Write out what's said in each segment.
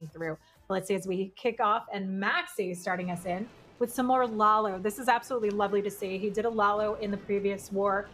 through. Let's see as we kick off, and Maxi starting us in with some more Lalo. This is absolutely lovely to see. He did a Lalo in the previous war,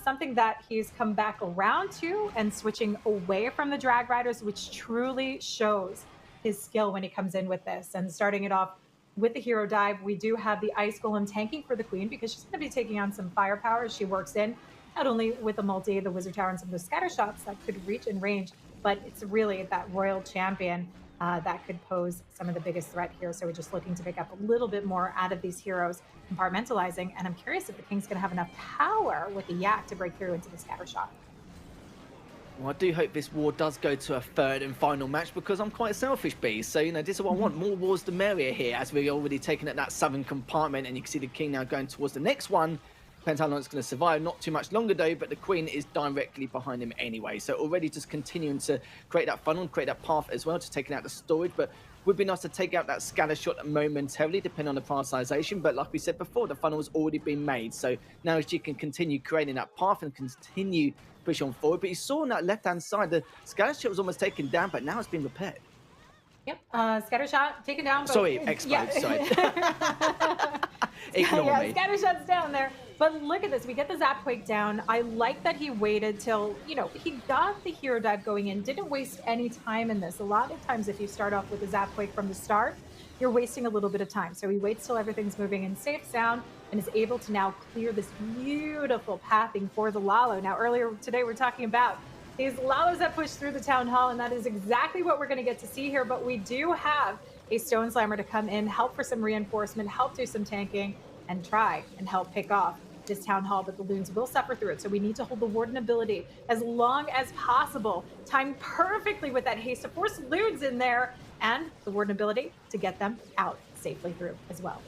something that he's come back around to and switching away from the drag riders, which truly shows his skill when he comes in with this. And starting it off with the hero dive, we do have the Ice Golem tanking for the Queen because she's going to be taking on some firepower as she works in, not only with the multi, the Wizard Tower, and some of the scatter shots that could reach in range, but it's really that Royal Champion that could pose some of the biggest threat here. So we're just looking to pick up a little bit more out of these heroes, compartmentalizing. And I'm curious if the King's going to have enough power with the Yak to break through into the scatter shot. Well, I do hope this war does go to a third and final match because I'm quite a selfish beast. So, this is what I want. More wars the merrier here, as we're already taking at that southern compartment. And you can see the King now going towards the next one. Depends how long it's going to survive. Not too much longer, though, but the Queen is directly behind him anyway. So already just continuing to create that funnel and create that path as well to taking out the storage. But would be nice to take out that scatter shot momentarily, depending on the prioritization. But like we said before, the funnel has already been made. So now she can continue creating that path and continue push on forward. But you saw on that left-hand side, the scatter shot was almost taken down, but now it's been repaired. Yep, scatter shot taken down. But sorry, exposed, sorry. Ignore me. Scatter shot's down there. But look at this, we get the Zap Quake down. I like that he waited till, he got the hero dive going in, didn't waste any time in this. A lot of times if you start off with the Zap Quake from the start, you're wasting a little bit of time. So he waits till everything's moving in safe sound and is able to now clear this beautiful pathing for the Lalo. Now, earlier today, we're talking about these Lalos that push through the Town Hall, and that is exactly what we're going to get to see here. But we do have a Stone Slammer to come in, help for some reinforcement, help do some tanking, and try and help pick off this Town Hall, but the Loons will suffer through it. So we need to hold the Warden ability as long as possible, timed perfectly with that haste to force Loons in there, and the Warden ability to get them out safely through as well.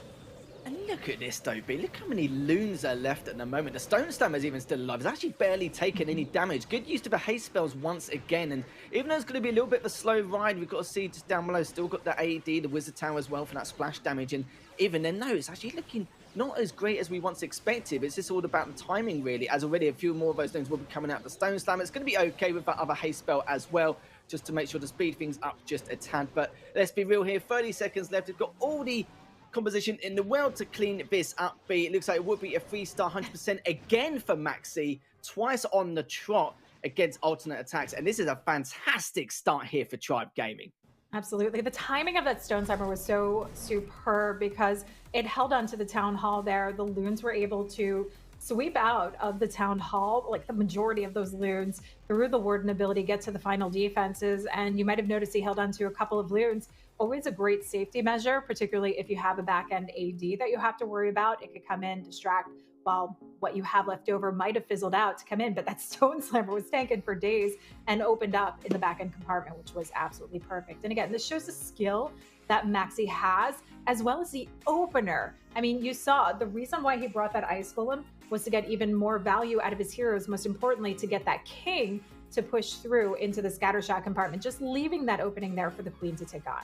And look at this, Dopey. Look how many Loons are left at the moment. The Stone Slammer's even still alive. It's actually barely taken any damage. Good use of the haste spells once again. And even though it's going to be a little bit of a slow ride, we've got to see just down below, still got the AD, the Wizard Tower as well for that splash damage. And even then, no, it's actually looking not as great as we once expected. It's just all about the timing, really, as already a few more of those Loons will be coming out the Stone Slammer. It's going to be okay with that other haste spell as well, just to make sure to speed things up just a tad. But let's be real here, 30 seconds left. We've got all the composition in the world to clean this up. It looks like it would be a 3-star 100% again for Maxi, twice on the trot against Atn.attax. And this is a fantastic start here for Tribe Gaming. Absolutely. The timing of that Stone Slammer was so superb because it held on to the Town Hall there. The Loons were able to sweep out of the Town Hall, like the majority of those Loons, through the Warden ability, get to the final defenses. And you might have noticed he held on to a couple of Loons. Always a great safety measure, particularly if you have a back-end AD that you have to worry about. It could come in, distract, while what you have left over might have fizzled out to come in, but that Stone Slammer was tanking for days and opened up in the back-end compartment, which was absolutely perfect. And again, this shows the skill that Maxi has, as well as the opener. I mean, you saw the reason why he brought that Ice Golem was to get even more value out of his heroes, most importantly, to get that King to push through into the Scattershot compartment, just leaving that opening there for the Queen to take on.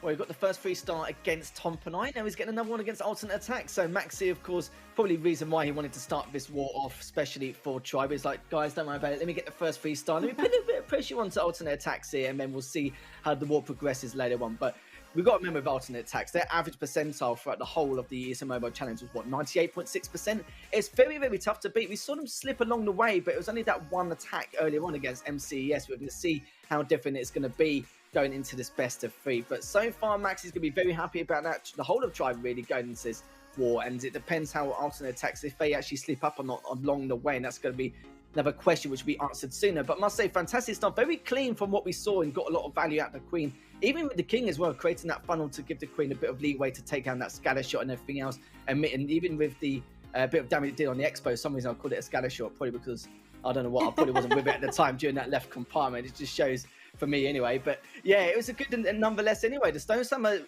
Well, we've got the first 3-star against Tompanite. Now he's getting another one against Atn.attax. So Maxi, of course, probably the reason why he wanted to start this war off, especially for Tribe. He's like, guys, don't worry about it. Let me get the first 3-star. Let me put a little bit of pressure onto Atn.attax here, and then we'll see how the war progresses later on. But we've got to remember with Atn.attax, their average percentile throughout the whole of the ESL Mobile Challenge was, what, 98.6%? It's very, very tough to beat. We saw them slip along the way, but it was only that one attack earlier on against MCES. We're going to see how different it's going to be going into this best of 3. But so far, Max is going to be very happy about that. The whole of Tribe really going into this war, and it depends how Atn.attax, if they actually slip up or not along the way, and that's going to be another question which will be answered sooner. But must say, fantastic stuff. Very clean from what we saw and got a lot of value out of the Queen. Even with the King as well, creating that funnel to give the Queen a bit of leeway to take down that scatter shot and everything else. And even with the bit of damage it did on the Expo, for some reason I called it a scatter shot, probably because, I don't know what, I probably wasn't with it at the time during that left compartment. It just shows for me anyway. But yeah, it was a good and nonetheless anyway. The Stone Slammer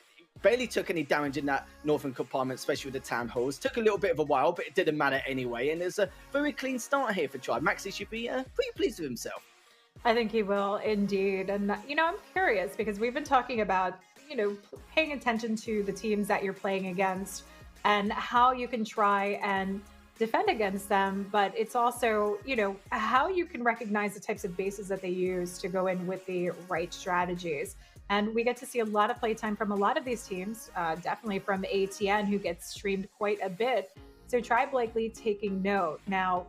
barely took any damage in that northern compartment, especially with the Town Halls. Took a little bit of a while, but it didn't matter anyway. And there's a very clean start here for Tribe. Maxi should be pretty pleased with himself. I think he will indeed. And, I'm curious because we've been talking about, paying attention to the teams that you're playing against and how you can try and defend against them. But it's also, how you can recognize the types of bases that they use to go in with the right strategies. And we get to see a lot of playtime from a lot of these teams, definitely from ATN, who gets streamed quite a bit. So Tribe likely taking note. Now,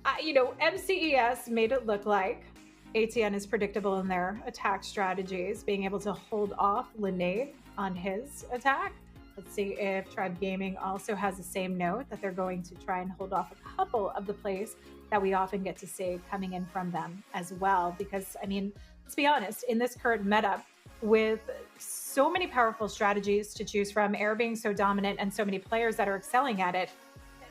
MCES made it look like ATN is predictable in their attack strategies, being able to hold off Linnae on his attack. Let's see if Tribe Gaming also has the same note, that they're going to try and hold off a couple of the plays that we often get to see coming in from them as well. Because, I mean, let's be honest, in this current meta, with so many powerful strategies to choose from, air being so dominant and so many players that are excelling at it,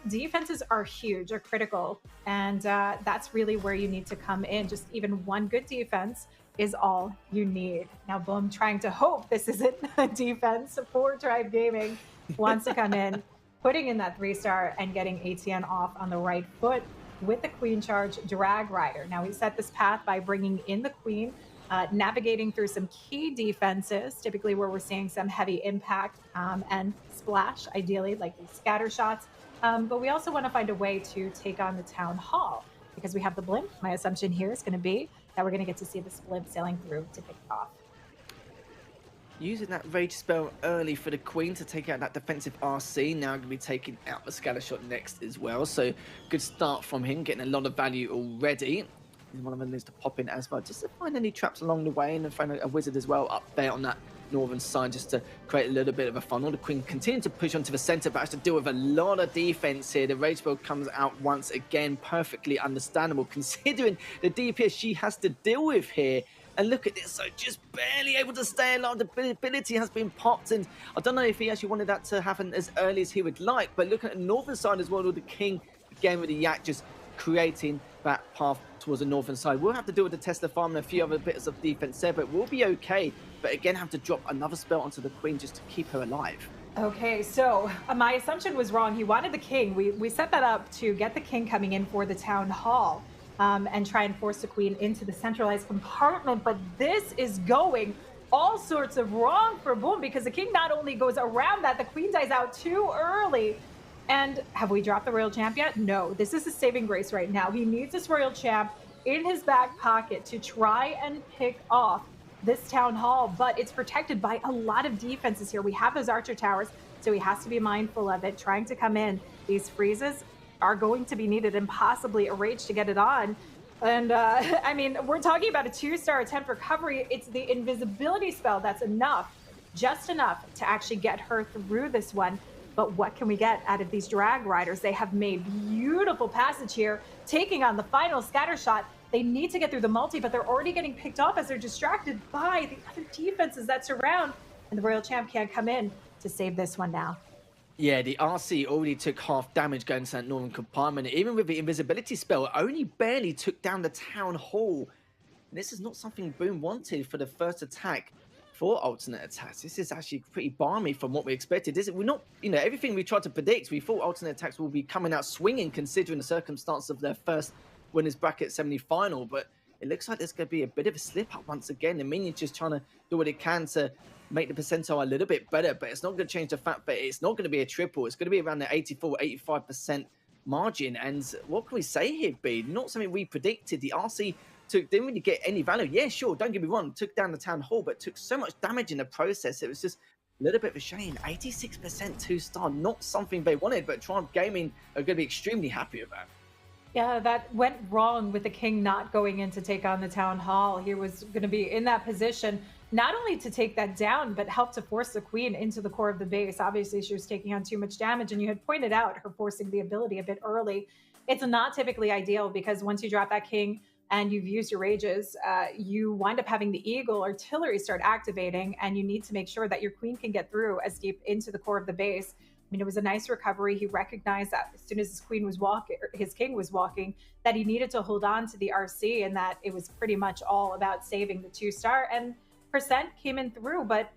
defenses are huge, are critical. And that's really where you need to come in. Just even one good defense is all you need. Now, Boom trying to hope this isn't a defense for Tribe Gaming, wants to come in, putting in that 3-star and getting ATN off on the right foot with the Queen Charge Drag Rider. Now, he set this path by bringing in the Queen, navigating through some key defenses, typically where we're seeing some heavy impact and splash, ideally, like these scatter shots. But we also want to find a way to take on the Town Hall, because we have the blimp. My assumption here is going to be that we're going to get to see this blimp sailing through to pick it off. Using that rage spell early for the Queen to take out that defensive RC. Now going to be taking out the scatter shot next as well. So good start from him, getting a lot of value already. And one of them needs to pop in as well, just to find any traps along the way, and then find a wizard as well up there on that northern side, just to create a little bit of a funnel. The Queen continues to push onto the center, but has to deal with a lot of defense here. The rage spell comes out once again, perfectly understandable considering the DPS she has to deal with here. And look at this, so just barely able to stay alive. The ability has been popped, and I don't know if he actually wanted that to happen as early as he would like, but looking at the northern side as well, with the King again with the Yak just creating that path towards the northern side. We'll have to deal with the Tesla farm and a few other bits of defense there, but we'll be okay. But again, have to drop another spell onto the Queen just to keep her alive. Okay, so my assumption was wrong. He wanted the King. We set that up to get the King coming in for the Town Hall and try and force the Queen into the centralized compartment. But this is going all sorts of wrong for Boom, because the King not only goes around that, the Queen dies out too early. And have we dropped the Royal Champ yet? No, this is a saving grace right now. He needs this Royal Champ in his back pocket to try and pick off this Town Hall, but it's protected by a lot of defenses here. We have those Archer Towers, so he has to be mindful of it, trying to come in. These freezes are going to be needed, and possibly a rage to get it on. And I mean, we're talking about a 2-star attempt recovery. It's the invisibility spell that's enough, just enough to actually get her through this one. But what can we get out of these drag riders? They have made beautiful passage here, taking on the final scatter shot. They need to get through the multi, but they're already getting picked off as they're distracted by the other defenses that surround. And the Royal Champ can't come in to save this one now. Yeah, the RC already took half damage going to that northern compartment. Even with the invisibility spell, it only barely took down the Town Hall. And this is not something Boom wanted for the first attack for Atn.attax. This is actually pretty balmy from what we expected. We're not, everything we tried to predict, we thought Atn.attax will be coming out swinging considering the circumstance of their first winners bracket semi-final, but it looks like there's going to be a bit of a slip up once again. The Minion's just trying to do what it can to make the percentile a little bit better, but it's not going to change the fact that it's not going to be a triple. It's going to be around the 84-85% margin. And what can we say here, B? Not something we predicted. The RC didn't really get any value. Yeah, sure, don't get me wrong, took down the Town Hall, but took so much damage in the process. It was just a little bit of a shame. 86% 2-star, not something they wanted, but Triumph Gaming are going to be extremely happy with that. Yeah, that went wrong with the King not going in to take on the Town Hall. He was going to be in that position, not only to take that down, but help to force the Queen into the core of the base. Obviously, she was taking on too much damage, and you had pointed out her forcing the ability a bit early. It's not typically ideal, because once you drop that King and you've used your rages, you wind up having the Eagle artillery start activating, and you need to make sure that your Queen can get through as deep into the core of the base. I mean, it was a nice recovery. He recognized that as soon as his King was walking, that he needed to hold on to the RC, and that it was pretty much all about saving the 2-star. And percent came in through, but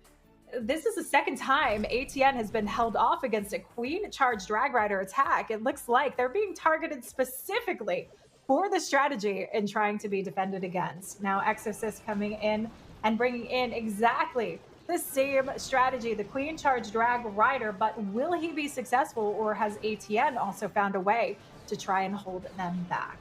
this is the second time ATN has been held off against a Queen Charge Drag Rider attack. It looks like they're being targeted specifically for the strategy and trying to be defended against. Now, Exorcist coming in and bringing in exactly the same strategy, the Queen Charge Drag Rider, but will he be successful, or has ATN also found a way to try and hold them back?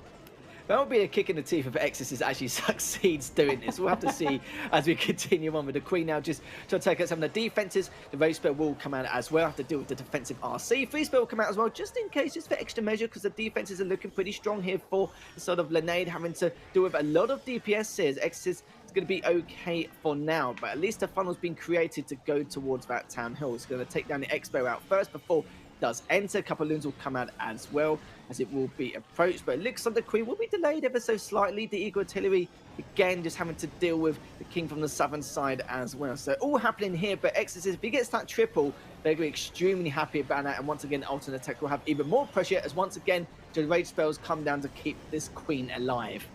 That would be a kick in the teeth if Exorcist actually succeeds doing this. We'll have to see as we continue on with the Queen now. Just trying to take out some of the defenses. The Rage Spell will come out as well. Have to deal with the defensive RC. Free Spell will come out as well, just in case, just for extra measure, because the defenses are looking pretty strong here for sort of Linade, having to deal with a lot of DPS here. Exorcist is going to be okay for now, but at least the funnel's been created to go towards that Town Hill. It's going to take down the Expo out first before does enter. A couple of loons will come out as well as it will be approached, but it looks like the Queen will be delayed ever so slightly. The Eagle Artillery again just having to deal with the King from the southern side as well. So all happening here, but Exorcist, if he gets that triple, they're going to be extremely happy about that, and once again Atn.attax will have even more pressure as once again the Rage Spells come down to keep this Queen alive.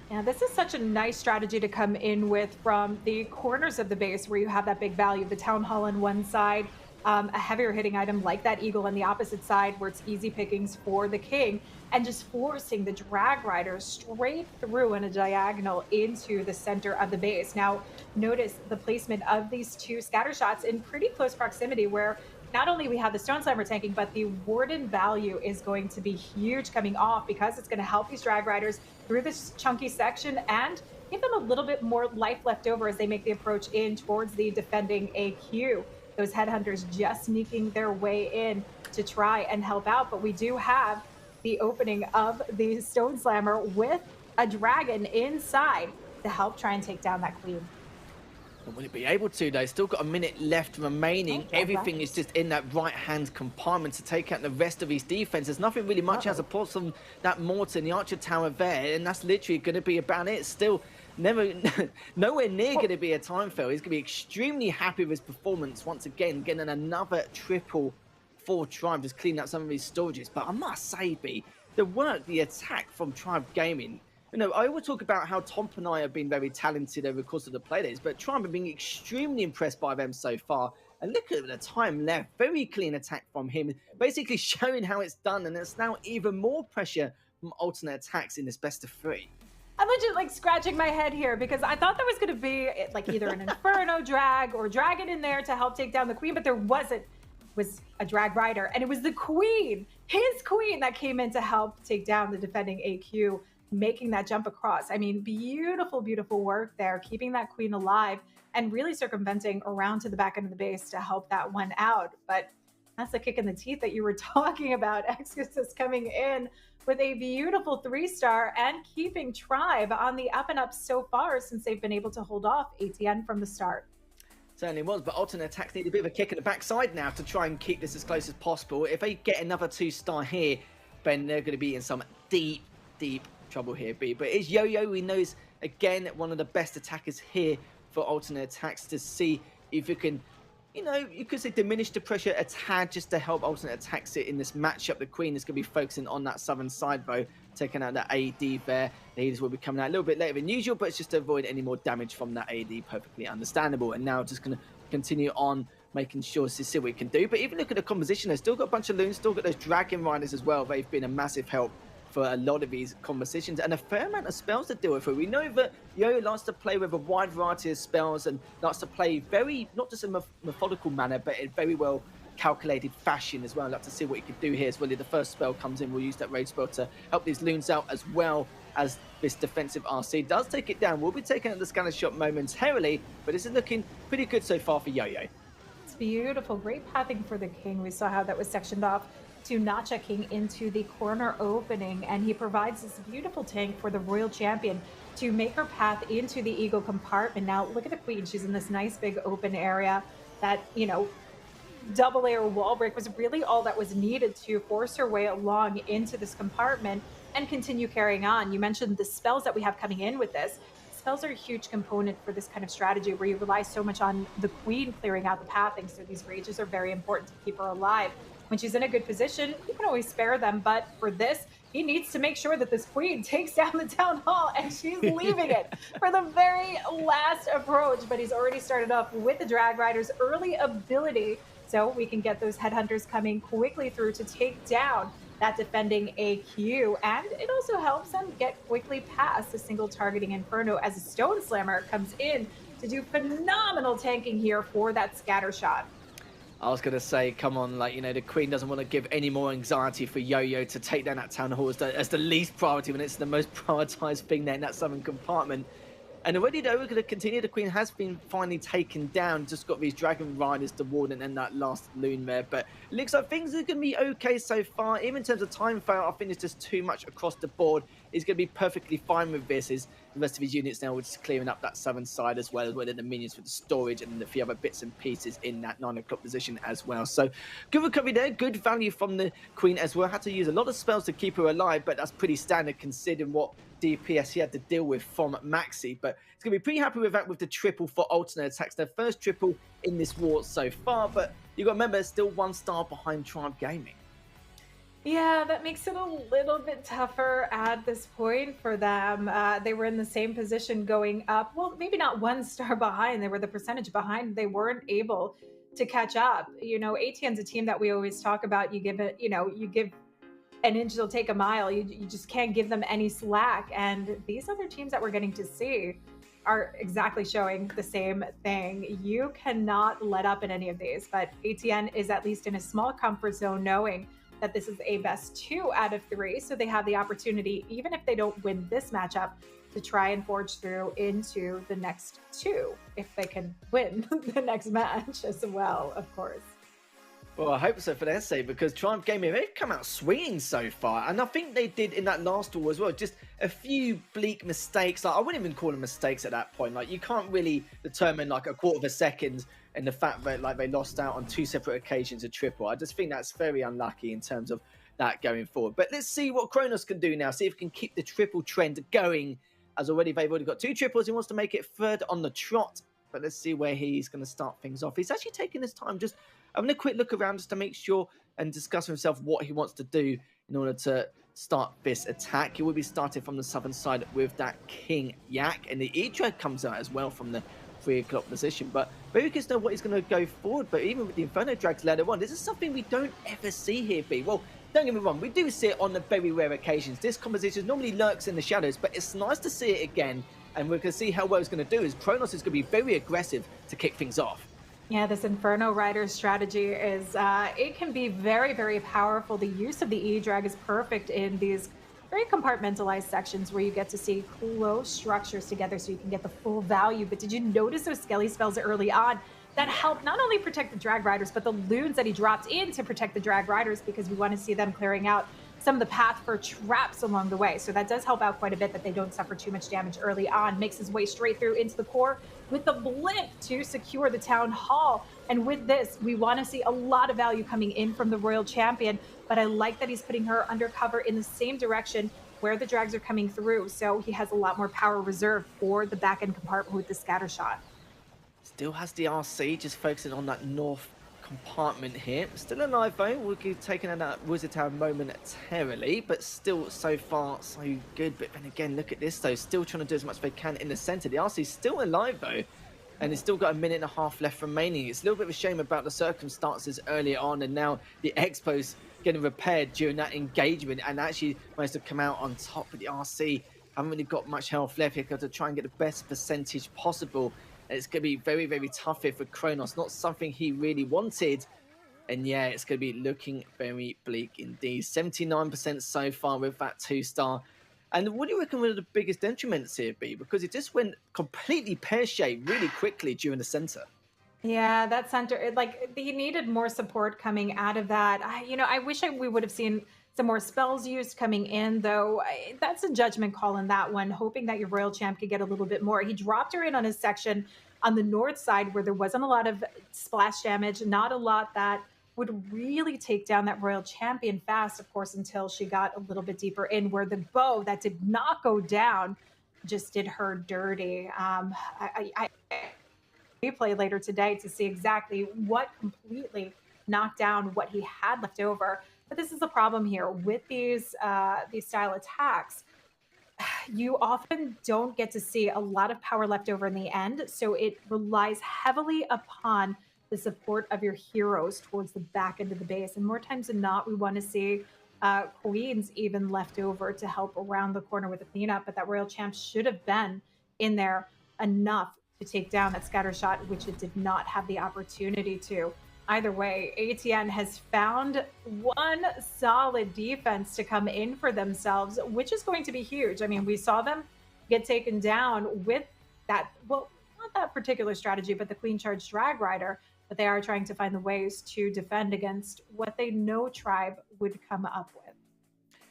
Yeah, this is such a nice strategy to come in with from the corners of the base where you have that big value, the Town Hall on one side, a heavier hitting item like that Eagle on the opposite side where it's easy pickings for the King, and just forcing the Drag Riders straight through in a diagonal into the center of the base. Now, notice the placement of these two scatter shots in pretty close proximity where not only we have the Stone Slammer tanking, but the Warden value is going to be huge coming off because it's going to help these Drag Riders through this chunky section and give them a little bit more life left over as they make the approach in towards the defending AQ. Those Headhunters just sneaking their way in to try and help out, but we do have the opening of the Stone Slammer with a dragon inside to help try and take down that Queen. And will it be able to, though? Still got a minute left remaining. Everything is just in that right-hand compartment to take out the rest of his defense. There's nothing really much else apart from that mortar and the archer tower there, and that's literally going to be about it. Still nowhere near going to be a time fail. He's going to be extremely happy with his performance once again, getting another triple for Tribe, just cleaning up some of his storages. But I must say, B, the work, the attack from Tribe Gaming, you know, I always talk about how Tomp and I have been very talented over the course of the playdays, but Tribe have been extremely impressed by them so far. And look at the time left. Very clean attack from him, basically showing how it's done. And it's now even more pressure from Atn.attax in this best of 3. I'm legit like scratching my head here because I thought there was going to be like either an Inferno drag or dragon in there to help take down the Queen, but there wasn't. It was a Drag Rider, and it was the Queen, his Queen, that came in to help take down the defending AQ, making that jump across. I mean, beautiful, beautiful work there, keeping that Queen alive and really circumventing around to the back end of the base to help that one out. But that's the kick in the teeth that you were talking about. Exorcist coming in with a beautiful 3-star and keeping Tribe on the up and up so far since they've been able to hold off Atn from the start. Certainly was, but Atn.attax need a bit of a kick in the backside now to try and keep this as close as possible. If they get another 2-star here, then they're going to be in some deep, deep trouble here, B. But it's Yo-Yo, we know, is again one of the best attackers here for Atn.attax to see if you can, you know, you could say diminish the pressure a tad just to help Atn.attax it in this matchup. The Queen is going to be focusing on that southern side, though, taking out that AD there. The healers will be coming out a little bit later than usual, but it's just to avoid any more damage from that AD. Perfectly understandable. And now just going to continue on making sure to see what we can do. But even look at the composition, they've still got a bunch of loons, still got those Dragon Riders as well. They've been a massive help for a lot of these compositions and a fair amount of spells to deal with. We know that Yo likes to play with a wide variety of spells and likes to play very, not just in a methodical manner, but in very well calculated fashion as well. I'd like to see what he could do here as well. If the first spell comes in, we'll use that Rage Spell to help these loons out as well as this defensive RC does take it down. We'll be taking out the scanner shot momentarily, but this is looking pretty good so far for Yo-Yo. It's beautiful. Great pathing for the King. We saw how that was sectioned off to Nacha King into the corner opening, and he provides this beautiful tank for the Royal Champion to make her path into the Eagle compartment. Now look at the Queen. She's in this nice big open area that, you know, double layer wall break was really all that was needed to force her way along into this compartment and continue carrying on. You mentioned the spells that we have coming in with this. Spells are a huge component for this kind of strategy where you rely so much on the Queen clearing out the pathing, so these rages are very important to keep her alive. When she's in a good position, you can always spare them, but for this, he needs to make sure that this Queen takes down the Town Hall, and she's leaving it for the very last approach. But he's already started off with the Drag Rider's early ability, so we can get those Headhunters coming quickly through to take down that defending AQ. And it also helps them get quickly past a single targeting Inferno as a Stone Slammer comes in to do phenomenal tanking here for that scatter shot. I was going to say, come on, like, the Queen doesn't want to give any more anxiety for Yo-Yo to take down that Town Hall as the least priority when it's the most prioritized thing there in that southern compartment. And already, though, we're going to continue. The Queen has been finally taken down. Just got these Dragon Riders to Warden and that last Loon there. But it looks like things are going to be okay so far. Even in terms of time fail, I think it's just too much across the board. He's going to be perfectly fine with this. Is the rest of his units now just clearing up that southern side as well as the minions for the storage and a few other bits and pieces in that 9 o'clock position as well. So good recovery there. Good value from the Queen as well. Had to use a lot of spells to keep her alive, but that's pretty standard considering what DPS he had to deal with from Maxi. But he's going to be pretty happy with that with the triple for alternate attacks. Their first triple in this war so far, but you got to remember, still 1 star behind Triumph Gaming. Yeah, that makes it a little bit tougher at this point for them. They were in the same position going up. Well, maybe not 1 star behind. They were the percentage behind. They weren't able to catch up. ATN's a team that we always talk about. You give it, you give an inch, they'll take a mile. You just can't give them any slack. And these other teams that we're getting to see are exactly showing the same thing. You cannot let up in any of these, but ATN is at least in a small comfort zone knowing that this is a best 2 out of 3. So they have the opportunity, even if they don't win this matchup, to try and forge through into the next 2, if they can win the next match as well, of course. Well, I hope so for their sake, because Triumph Gaming, they've come out swinging so far. And I think they did in that last war as well. Just a few bleak mistakes. Like, I wouldn't even call them mistakes at that point. Like, you can't really determine like a quarter of a second and the fact that like they lost out on 2 separate occasions a triple. I just think that's very unlucky in terms of that going forward. But let's see what Kronos can do now. See if he can keep the triple trend going. As they've already got 2 triples. He wants to make it 3rd on the trot. But let's see where he's going to start things off. He's actually taking his time, just having a quick look around just to make sure and discuss with himself what he wants to do in order to start this attack. He will be starting from the southern side with that King Yak. And the E-Dread comes out as well from the 3 o'clock position. But very curious to know what he's going to go forward. But even with the Inferno Drags later on, this is something we don't ever see here, B. Well, don't get me wrong, we do see it on the very rare occasions. This composition normally lurks in the shadows, but it's nice to see it again. And we're going to see how well it's going to do. Is Kronos is going to be very aggressive to kick things off. Yeah, this Inferno Rider strategy is, it can be very, very powerful. The use of the E-Drag is perfect in these very compartmentalized sections where you get to see close structures together so you can get the full value. But did you notice those Skelly spells early on that helped not only protect the Drag Riders, but the loons that he dropped in to protect the Drag Riders, because we want to see them clearing out some of the path for traps along the way. So that does help out quite a bit that they don't suffer too much damage early on. Makes his way straight through into the core with the blip to secure the Town Hall. And with this, we want to see a lot of value coming in from the Royal Champion, but I like that he's putting her undercover in the same direction where the drags are coming through. So he has a lot more power reserved for the back end compartment with the scatter shot. Still has the RC, just focusing on that north compartment here. Still alive though, we'll be taking that Wizard Tower momentarily, but still so far so good. But then again, look at this though, still trying to do as much as they can in the center. The RC's still alive though, and it's still got 1.5 minutes left remaining. It's a little bit of a shame about the circumstances earlier on, and now the Expo's getting repaired during that engagement and actually managed to come out on top with the RC. Haven't really got much health left here, got to try and get the best percentage possible. It's going to be very, very tough here for Kronos. Not something he really wanted. And yeah, it's going to be looking very bleak indeed. 79% so far with that 2-star. And what do you reckon one of the biggest detriments here be? Because it just went completely pear-shaped really quickly during the center. Yeah, that center, he needed more support coming out of that. I wish we would have seen some more spells used coming in, though. That's a judgment call in that one, hoping that your Royal Champ could get a little bit more. He dropped her in on his section on the north side where there wasn't a lot of splash damage, not a lot that would really take down that Royal Champion fast, of course, until she got a little bit deeper in, where the bow that did not go down just did her dirty. I replay later today to see exactly what completely knocked down what he had left over. But this is the problem here with these style attacks. You often don't get to see a lot of power left over in the end, so it relies heavily upon the support of your heroes towards the back end of the base. And more times than not, we want to see queens even left over to help around the corner with the cleanup. But that Royal Champ should have been in there enough to take down that scatter shot, which it did not have the opportunity to. Either way, ATN has found one solid defense to come in for themselves, which is going to be huge. I mean, we saw them get taken down with that, well, not that particular strategy, but the Queen Charge Drag Rider. But they are trying to find the ways to defend against what they know Tribe would come up with.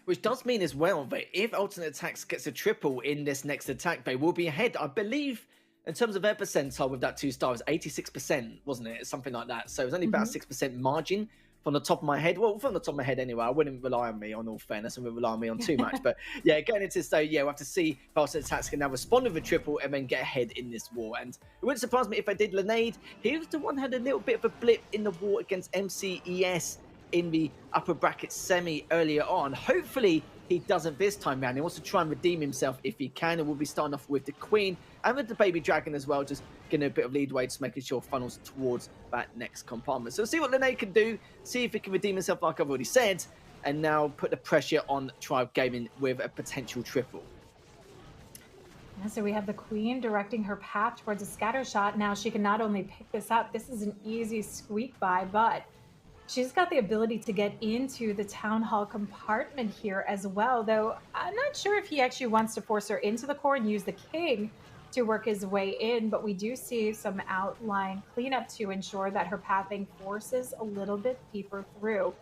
Which does mean as well that if Atn.attax gets a triple in this next attack, they will be ahead. I believe in terms of their percentile with that 2 stars, 86%, wasn't it? Something like that. So it was only about a 6% margin from the top of my head. Well, from the top of my head anyway. I wouldn't rely on me, on all fairness, and wouldn't rely on me on too much. But yeah, going into this though, yeah, we'll have to see if Atn.attax can now respond with a triple and then get ahead in this war. And it wouldn't surprise me if they did. Lenade, he was the one who had a little bit of a blip in the war against MCES in the upper bracket semi earlier on. Hopefully he doesn't this time round. He wants to try and redeem himself if he can, and we'll be starting off with the Queen and with the Baby Dragon as well, just getting a bit of leadway, just making sure funnels towards that next compartment. So we'll see what Lenade can do, see if he can redeem himself like I've already said, and now put the pressure on Tribe Gaming with a potential triple. So we have the Queen directing her path towards a scatter shot. Now she can not only pick this up, this is an easy squeak by, but she's got the ability to get into the Town Hall compartment here as well, though I'm not sure if he actually wants to force her into the core and use the King to work his way in, but we do see some outline cleanup to ensure that her pathing forces a little bit deeper through.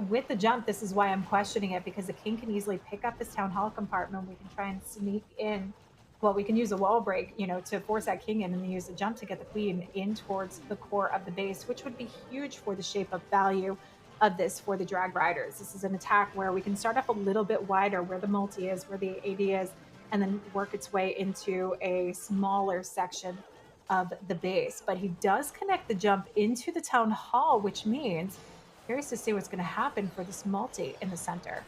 With the jump, this is why I'm questioning it, because the King can easily pick up this Town Hall compartment. We can try and sneak in. Well, we can use a wall break, you know, to force that King in, and then use the jump to get the Queen in towards the core of the base, which would be huge for the shape-up value of this for the Drag Riders. This is an attack where we can start off a little bit wider where the multi is, where the AD is, and then work its way into a smaller section of the base. But he does connect the jump into the Town Hall, which means curious to see what's going to happen for this multi in the center.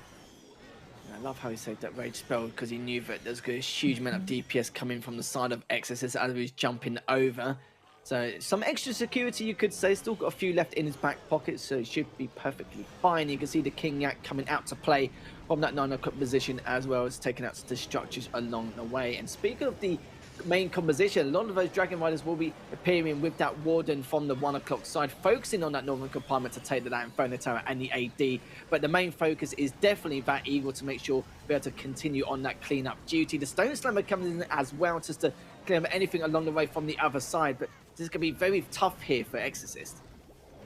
I love how he saved that rage spell, because he knew that there's a huge amount of DPS coming from the side of Exorcist as he was jumping over. So some extra security, you could say. Still got a few left in his back pocket, so he should be perfectly fine. You can see the King Yak coming out to play from that 9 o'clock position, as well as taking out the structures along the way. And speaking of the main composition, a lot of those Dragon Riders will be appearing with that Warden from the 1 o'clock side, focusing on that northern compartment to take that out Inferno Tower and the AD. But the main focus is definitely that Eagle to make sure we're able to continue on that cleanup duty. The Stone Slammer comes in as well, just to clear up anything along the way from the other side. But this is going to be very tough here for Exorcist.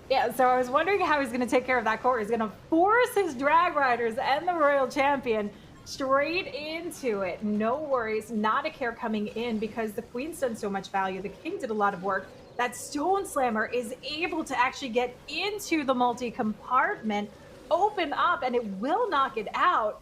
Yeah, so I was wondering how he's going to take care of that core. He's going to force his Drag Riders and the Royal Champion straight into it. No worries, not a care coming in, because the Queen's done so much value. The King did a lot of work. That Stone Slammer is able to actually get into the multi-compartment, open up, and it will knock it out.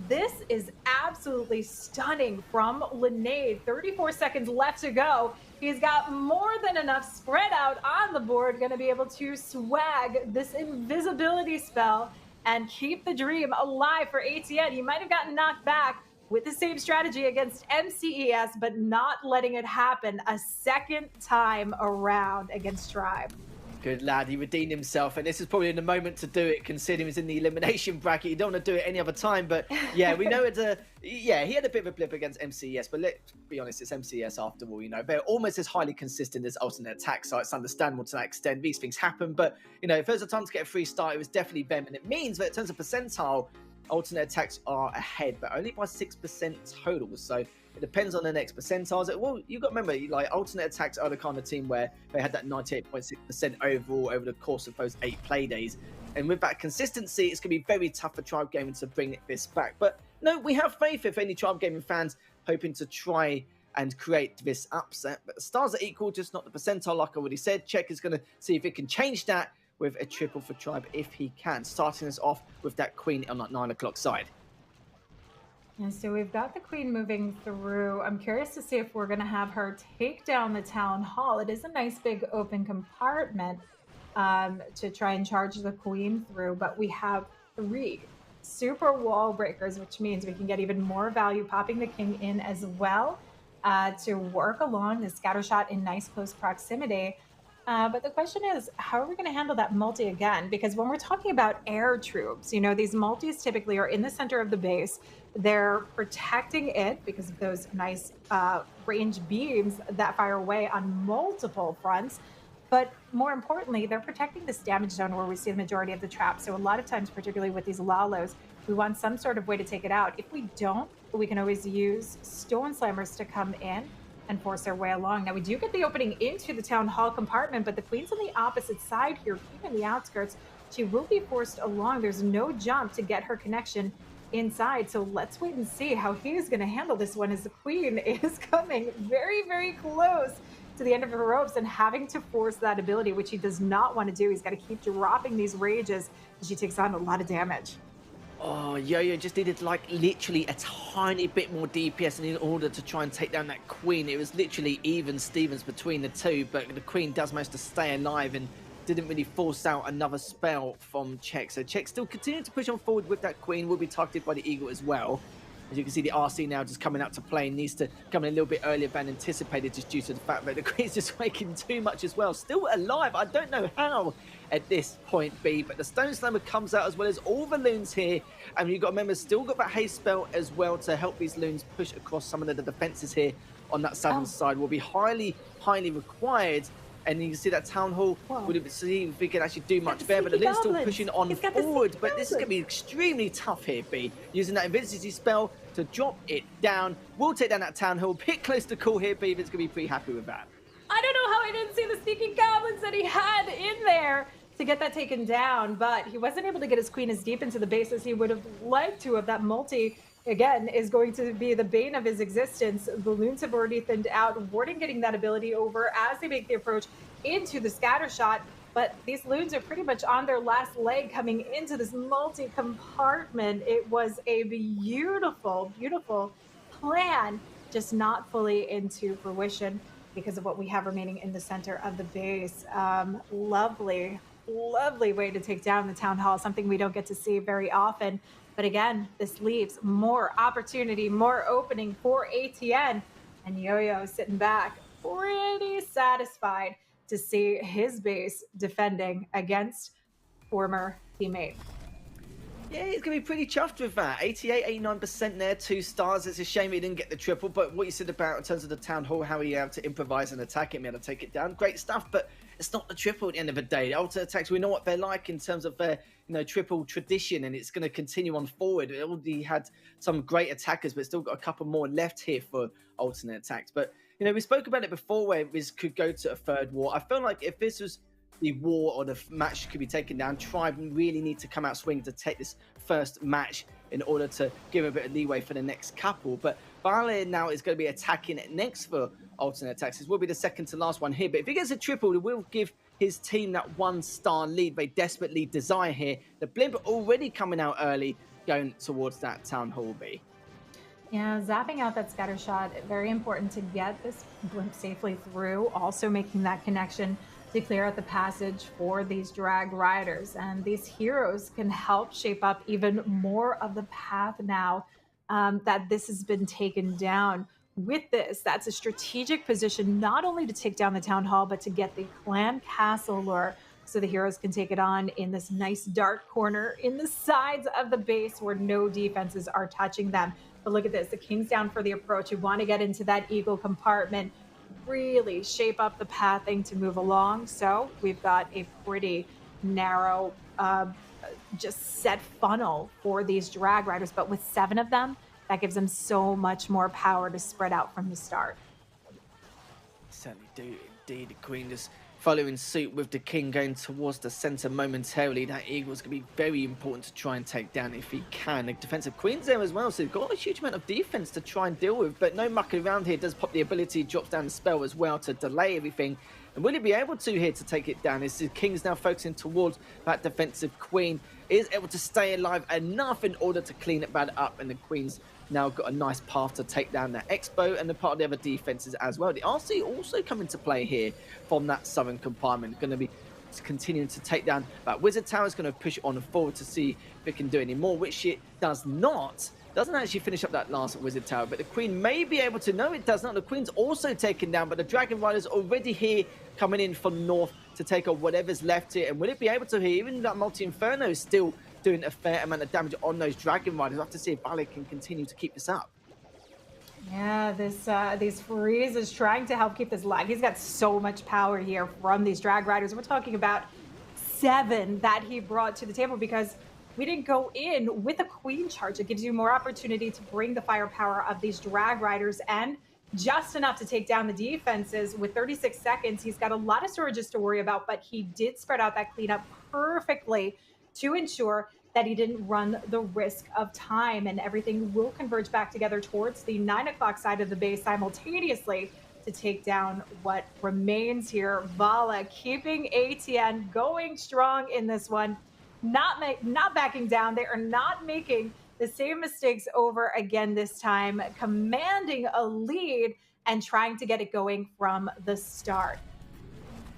This is absolutely stunning from Lenade. 34 seconds left to go. He's got more than enough spread out on the board, going to be able to swag this invisibility spell and keep the dream alive for ATN. He might have gotten knocked back with the same strategy against MCES, but not letting it happen a second time around against Tribe. Good lad, he redeemed himself, and this is probably the moment to do it, considering he's in the elimination bracket. You don't want to do it any other time, but yeah, we know it's yeah, he had a bit of a blip against MCES, but let's be honest, it's MCES after all, you know. They're almost as highly consistent as Atn.attax, so it's understandable to that extent. These things happen, but, you know, if there's a time to get a free start, it was definitely them, and it means that in terms of percentile, Atn.attax are ahead, but only by 6% total, so it depends on the next percentiles. Well, you've got to remember, like, Atn.attax are the kind of team where they had that 98.6% overall over the course of those 8 play days. And with that consistency, it's going to be very tough for Tribe Gaming to bring this back. But no, we have faith if any Tribe Gaming fans hoping to try and create this upset. But the stars are equal, just not the percentile, like I already said. Check is going to see if it can change that with a triple for Tribe if he can. Starting us off with that Queen on that 9 o'clock side. And so we've got the Queen moving through. I'm curious to see if we're going to have her take down the Town Hall. It is a nice big open compartment to try and charge the Queen through, but we have 3 super wall breakers, which means we can get even more value popping the King in as well to work along the scatter shot in nice close proximity. But the question is, how are we going to handle that multi again? Because when we're talking about air troops, you know, these multis typically are in the center of the base. They're protecting it because of those nice range beams that fire away on multiple fronts. But more importantly, they're protecting this damage zone where we see the majority of the traps. So a lot of times, particularly with these Lalos, we want some sort of way to take it out. If we don't, we can always use Stone Slammers to come in and force their way along. Now we do get the opening into the Town Hall compartment, but the Queen's on the opposite side here, keeping the outskirts. She will be forced along. There's no jump to get her connection inside. So let's wait and see how he is going to handle this one as the Queen is coming very, very close to the end of her ropes and having to force that ability, which he does not want to do. He's got to keep dropping these rages as she takes on a lot of damage. Oh, Yo-Yo just needed like literally a tiny bit more DPS in order to try and take down that Queen. It was literally even Stevens between the two, but the Queen does manage to stay alive and didn't really force out another spell from Czech. So Czech still continuing to push on forward with that Queen, will be targeted by the Eagle as well. As you can see, the RC now just coming out to play, needs to come in a little bit earlier than anticipated just due to the fact that the Queen's just waking too much as well. Still alive, I don't know how at this point B, but the Stone Slammer comes out as well as all the loons here. And you've got to remember, still got that haste spell as well to help these loons push across some of the defenses here on that southern side. Will be highly, highly required. And you can see that Town Hall would see if we can actually do much better, but the Loon's still pushing on forward. But this is going to be extremely tough here, B. Using that Invincibility spell to drop it down. We'll take down that Town Hall. Bit close to call here, B. It's going to be pretty happy with that. I don't know how I didn't see the sneaking goblins that he had in there to get that taken down, but he wasn't able to get his Queen as deep into the base as he would have liked to have. That multi, again, is going to be the bane of his existence. The loons have already thinned out. Warden getting that ability over as they make the approach into the scatter shot, but these loons are pretty much on their last leg coming into this multi-compartment. It was a beautiful, beautiful plan, just not fully into fruition because of what we have remaining in the center of the base. Lovely, lovely way to take down the Town Hall, something we don't get to see very often. But again, this leaves more opportunity, more opening for ATN. And Yo-Yo sitting back, pretty satisfied to see his base defending against former teammate. Yeah, he's going to be pretty chuffed with that. 88, 89% there, 2 stars. It's a shame he didn't get the triple, but what you said about in terms of the Town Hall, how he had to improvise and attack it, he had to take it down. Great stuff, but it's not the triple at the end of the day. Atn.attax, we know what they're like in terms of their triple tradition, and it's going to continue on forward. It already had some great attackers, but still got a couple more left here for Atn.attax. But, we spoke about it before where this could go to a third war. I feel like if this was the war or the match could be taken down, Tribe really need to come out swinging to take this first match in order to give a bit of leeway for the next couple. But Vale now is going to be attacking it next for Atn.attax. This will be the second to last one here, but if he gets a triple, it will give his team that 1-star lead they desperately desire here. The blimp already coming out early, going towards that Town Hall B. Yeah, zapping out that scatter shot, very important to get this blimp safely through, also making that connection to clear out the passage for these drag riders. And these heroes can help shape up even more of the path now that this has been taken down. With this, that's a strategic position, not only to take down the Town Hall, but to get the clan castle lure so the heroes can take it on in this nice dark corner in the sides of the base where no defenses are touching them. But look at this, the King's down for the approach. You want to get into that Eagle compartment, really shape up the pathing to move along. So we've got a pretty narrow, just set funnel for these drag riders. But with 7 of them, that gives them so much more power to spread out from the start. Certainly do, indeed. The Queen just following suit with the King going towards the center momentarily. That Eagle's going to be very important to try and take down if he can. The defensive Queen's there as well, so they've got a huge amount of defense to try and deal with, but no mucking around here. Does pop the ability, drops down the spell as well to delay everything. And will he be able to here to take it down? As the King's now focusing towards that defensive Queen, is able to stay alive enough in order to clean it bad up, and the Queen's now got a nice path to take down that Expo and the part of the other defenses as well. The RC also come into play here from that southern compartment. Going to be continuing to take down that Wizard Tower. Is going to push it on forward to see if it can do any more, which it does not. Doesn't actually finish up that last Wizard Tower, but the Queen may be able to. No, it does not. The Queen's also taken down, but the Dragon Riders already here coming in from north to take on whatever's left here. And will it be able to here? Even that Multi-Inferno is still doing a fair amount of damage on those Dragon Riders. We'll have to see if Vale can continue to keep this up. Yeah, these freezes trying to help keep this alive. He's got so much power here from these drag riders. We're talking about 7 that he brought to the table because we didn't go in with a queen charge. It gives you more opportunity to bring the firepower of these drag riders and just enough to take down the defenses. With 36 seconds, he's got a lot of storages to worry about, but he did spread out that cleanup perfectly to ensure that he didn't run the risk of time, and everything will converge back together towards the 9 o'clock side of the base simultaneously to take down what remains here. Vala keeping ATN going strong in this one, not backing down. They are not making the same mistakes over again this time, commanding a lead and trying to get it going from the start.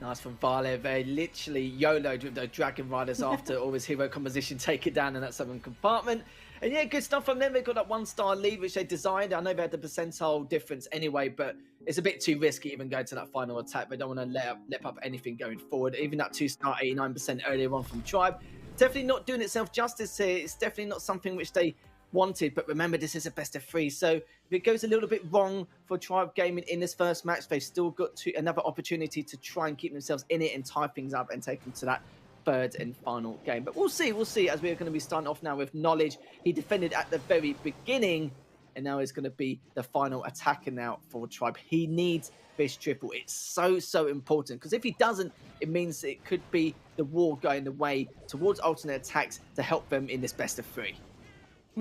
Nice from Valev. They literally YOLO'd with the Dragon Riders after all his hero composition taken down in that 7th compartment. And yeah, good stuff from them. They got that 1-star lead, which they designed. I know they had the percentile difference anyway, but it's a bit too risky even going to that final attack. They don't want to let up anything going forward. Even that 2-star 89% earlier on from Tribe. Definitely not doing itself justice here. It's definitely not something which they wanted, but remember, this is a best of 3, so if it goes a little bit wrong for Tribe Gaming in this first match, they've still got another opportunity to try and keep themselves in it and tie things up and take them to that 3rd and final game. But we'll see as we're going to be starting off now with Knowledge. He defended at the very beginning, and now is going to be the final attacker now for Tribe. He needs this triple. It's so important, because if he doesn't, it means it could be the war going the way towards alternate attacks to help them in this best of 3.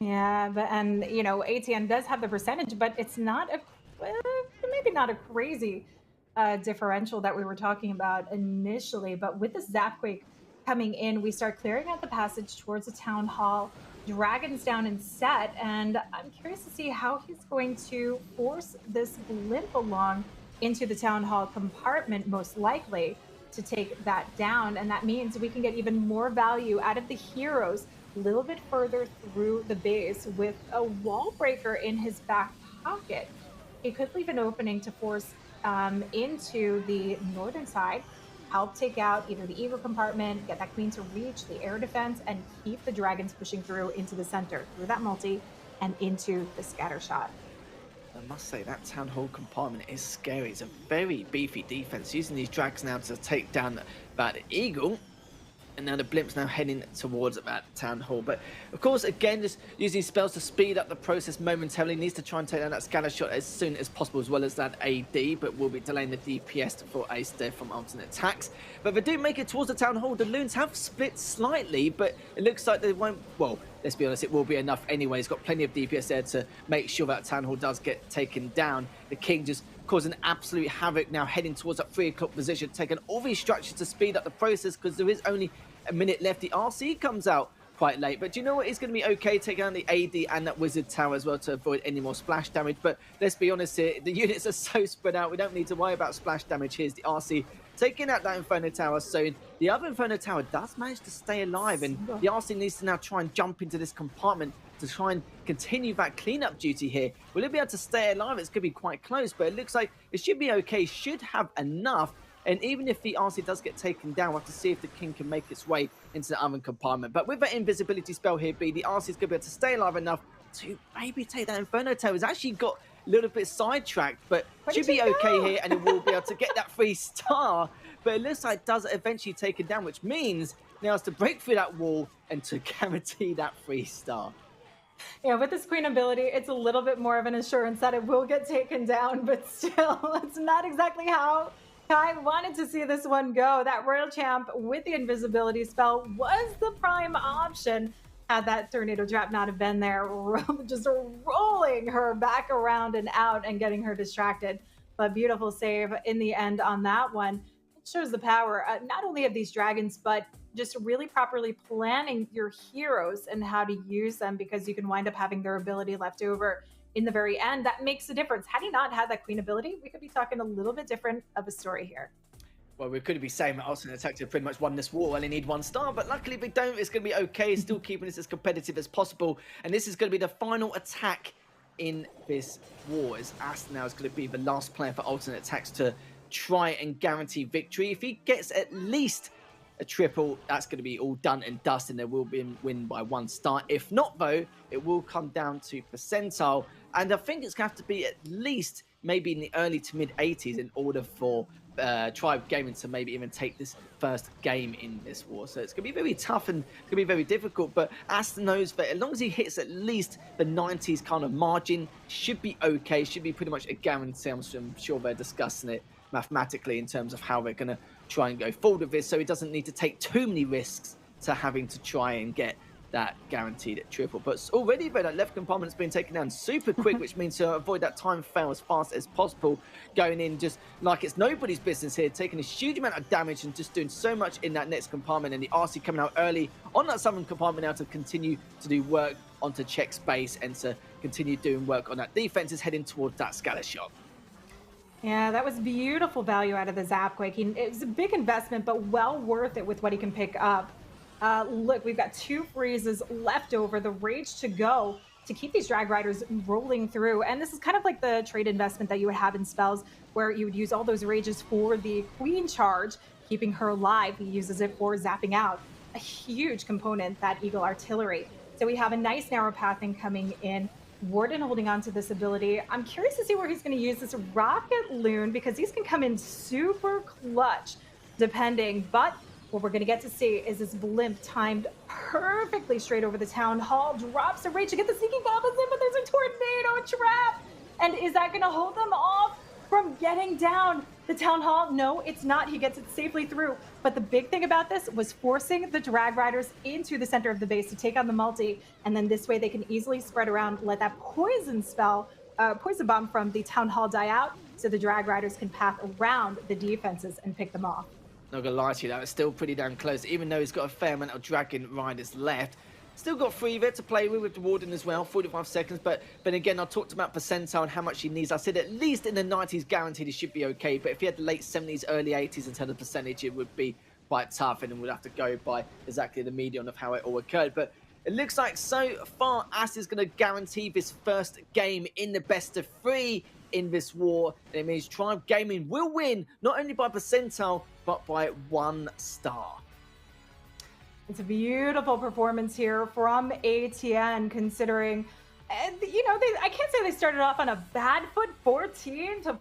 Yeah, but and ATN does have the percentage, but it's not a maybe not a crazy differential that we were talking about initially. But with the Zapquake coming in, we start clearing out the passage towards the town hall. Dragons down and set, and I'm curious to see how he's going to force this blimp along into the town hall compartment, most likely to take that down. And that means we can get even more value out of the heroes a little bit further through the base with a wall breaker in his back pocket. He could leave an opening to force into the northern side, help take out either the eagle compartment, get that queen to reach the air defense, and keep the dragons pushing through into the center, through that multi, and into the scatter shot. I must say, that town hall compartment is scary. It's a very beefy defense, using these drags now to take down that eagle. And now the blimp's now heading towards that town hall. But of course, again, just using spells to speed up the process momentarily. Needs to try and take down that scatter shot as soon as possible, as well as that AD. But will be delaying the DPS for Ace there from alternate attacks. But they do make it towards the town hall. The loons have split slightly, but it looks like they won't. Well, let's be honest, it will be enough anyway. He's got plenty of DPS there to make sure that town hall does get taken down. The king just causing absolute havoc now, heading towards that 3 o'clock position, taking all these structures to speed up the process, because there is only a minute left. The RC comes out quite late, but do you know what? It's going to be okay taking down the AD and that wizard tower as well to avoid any more splash damage. But let's be honest here, the units are so spread out, we don't need to worry about splash damage. Here's the RC taking out that Inferno Tower soon. The other Inferno Tower does manage to stay alive, and the RC needs to now try and jump into this compartment to try and continue that cleanup duty here. Will it be able to stay alive? It's going to be quite close, but it looks like it should be okay, should have enough. And even if the RC does get taken down, we'll have to see if the king can make its way into the oven compartment. But with that invisibility spell here, B, the RC is going to be able to stay alive enough to maybe take that Inferno Tower. It's actually got a little bit sidetracked, but should be okay here, and it will be able to get that 3-star. But it looks like it does eventually take it down, which means now it's to break through that wall and to guarantee that 3-star. Yeah, with this queen ability, it's a little bit more of an assurance that it will get taken down, but still, it's not exactly how I wanted to see this one go. That Royal Champ with the invisibility spell was the prime option had that tornado trap not have been there, just rolling her back around and out and getting her distracted. But beautiful save in the end on that one. It shows the power not only of these dragons, but just really properly planning your heroes and how to use them, because you can wind up having their ability left over in the very end. That makes a difference. Had he not had that queen ability, we could be talking a little bit different of a story here. Well, we could be saying that Arsenal Attack have pretty much won this war, only need 1 star, but luckily they don't. It's going to be okay, still keeping this as competitive as possible. And this is going to be the final attack in this war, as Aston now is going to be the last player for alternate attacks to try and guarantee victory. If he gets at least a triple, that's going to be all done and dust, and there will be a win by 1 star. If not, though, it will come down to percentile. And I think it's going to have to be at least maybe in the early to mid 80s in order for Tribe Gaming to maybe even take this first game in this war. So it's going to be very tough and going to be very difficult. But Aston knows that as long as he hits at least the 90s kind of margin, should be okay, should be pretty much a guarantee. I'm sure they're discussing it mathematically in terms of how they're going to try and go forward with this. So he doesn't need to take too many risks to having to try and get that guaranteed triple. But already that left compartment's been taken down super quick, which means to avoid that time fail as fast as possible, going in just like it's nobody's business here, taking a huge amount of damage and just doing so much in that next compartment. And the RC coming out early on that southern compartment now to continue to do work onto check space and to continue doing work on that defense, is heading towards that scatter shot. Yeah, that was beautiful value out of the Zapquake. It was a big investment, but well worth it with what he can pick up. Look, we've got 2 freezes left over, the rage to go to keep these drag riders rolling through. And this is kind of like the trade investment that you would have in spells where you would use all those rages for the queen charge, keeping her alive. He uses it for zapping out. A huge component, that Eagle Artillery. So we have a nice narrow pathing coming in. Warden holding on to this ability. I'm curious to see where he's going to use this rocket loon, because these can come in super clutch depending. But what we're going to get to see is this blimp timed perfectly straight over the town hall, drops a rage to get the sneaking goblins in, but there's a tornado trap. And is that going to hold them off from getting down the town hall? No, it's not. He gets it safely through. But the big thing about this was forcing the drag riders into the center of the base to take on the multi. And then this way they can easily spread around, let that poison spell, poison bomb from the town hall die out, so the drag riders can path around the defenses and pick them off. Not gonna lie to you, that was still pretty damn close, even though he's got a fair amount of dragon riders left. Still got 3 there to play with the Warden as well, 45 seconds. But again, I talked about percentile and how much he needs. I said at least in the 90s guaranteed he should be okay. But if he had the late 70s, early 80s in terms of percentage, it would be quite tough. And then we'd have to go by exactly the median of how it all occurred. But it looks like so far As is going to guarantee this first game in the best of 3 in this war. And it means Tribe Gaming will win, not only by percentile, but by 1 star. It's a beautiful performance here from Atn, considering, and you know, I can't say they started off on a bad foot, 14 to